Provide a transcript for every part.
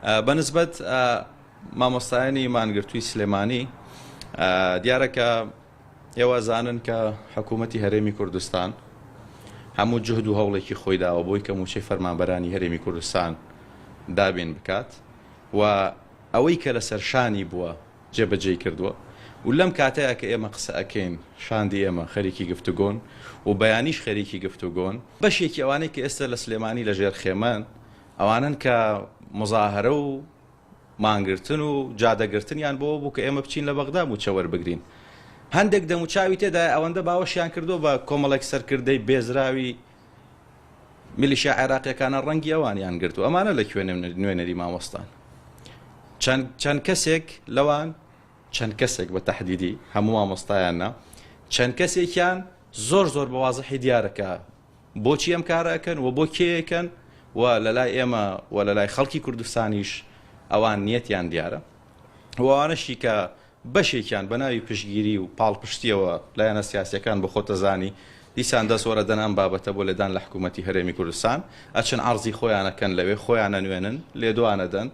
بەنسبەت مامۆستایانی مانگرتووی سلێمانی دیارەکە ئێوە زانن کە حکوومەتی هەرێمی کوردستان هەموو جهد و هەوڵێکی خۆی داوە بۆی کە موچەی فەرمانبەرانی هەرێمی کوردستان دابین بکات و ئەوەی کە لەسەر شانی بووە جێبەجێ کردووە و لەم کاتەیە کە ئێمە قسە ئەکەین شاندی ئێمە خەریکی گفتوگۆن و بەیانیش خەریکی گفتوگۆن بەشێکی ئەوانەی کە ئێستا لە سلێمانی لە ژێر خێمەن ئەوانن کە مزاهرە و مانگرتن و جادەگرتنیان بۆ بوو کە ئێمە بچین لە بەغدا موچە وەربگرین. هەندێک دەموچاوی تێدا ئەوەندە باوەشیان کردو بە کۆمەڵێک سەرکردەی بێزراوی میلیشیا عێراقیەکانە ڕەنگی ئەوانیان گرت و ئەمانە لە نوێنەری مامۆستان. چەند کەسێک لەوان چەند کەسێک بە تەحدیدی هەموو مامۆستایاننا چەند کەسێکیان زۆر زۆر بەوازەحی دیارەکە بۆچی ئەم کارەکەن و بۆ کێیەکەن و لەلای ئێمە و لەلای خەڵکی کوردستانیش ئەوان نیەتیان دیارە و ئەوانەشی کە بەشێکیان بە ناوی پشتگیری و پاڵپشتیەوە لایەنە سیاسیەکان بە خۆتە زانی دیسان دەسوەرە دەنام بابەتە بۆ لێدان لە حکوومەتی هەرێمی کوردستان ئەچەند عەرزی خۆیانەکەن لەوێ خۆیانە نوێنن لێدوانەدەن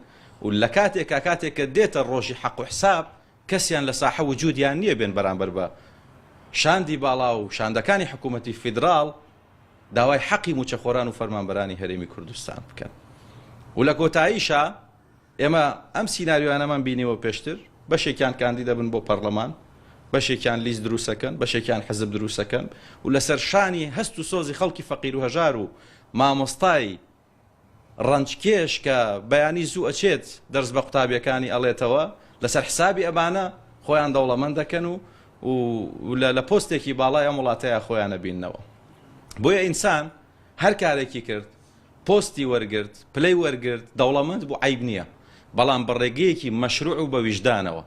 و لە کاتێکە دێتە ڕۆژی حەق و حساب کەسیان لە ساحە وجودیان نییە بێن بەرامبەر بە شاندی باڵا و شاندەکانی حکوومەتی فیدراڵ داوای حەقی موچەخۆران و فەرمانبەرانی هەرێمی کوردستان بکەن. و لە کۆتاییشە ئێمە ئەم سیناریۆیانەمان بینیوە پێشتر بەشێکیان کاندی دەبن بۆ پەرلەمان بەشێکیان لیست دروستەکەن بەشێکیان حزب دروستەکەن و لەسەر شانی هەست و سۆزی خەڵکی فەقیر و هەژار و مامۆستای ڕەنجکێش کە بەیانی زوو ئەچێت دەرس بە قوتابیەکانی ئەڵێتەوە لەسەر حسابی ئەمانە خۆیان دەوڵەمەند دەکەن و لە پۆستێکی باڵای ئەم وڵاتەیە خۆیانە بیننەوە. بۆیە ئینسان هەر کارێکی کرد پۆستی وەرگرت پلەی وەرگرت دەوڵەمەند بوو عیب نییە بەڵام بەڕێگەیەکی مەشروع و بە ویژدانەوە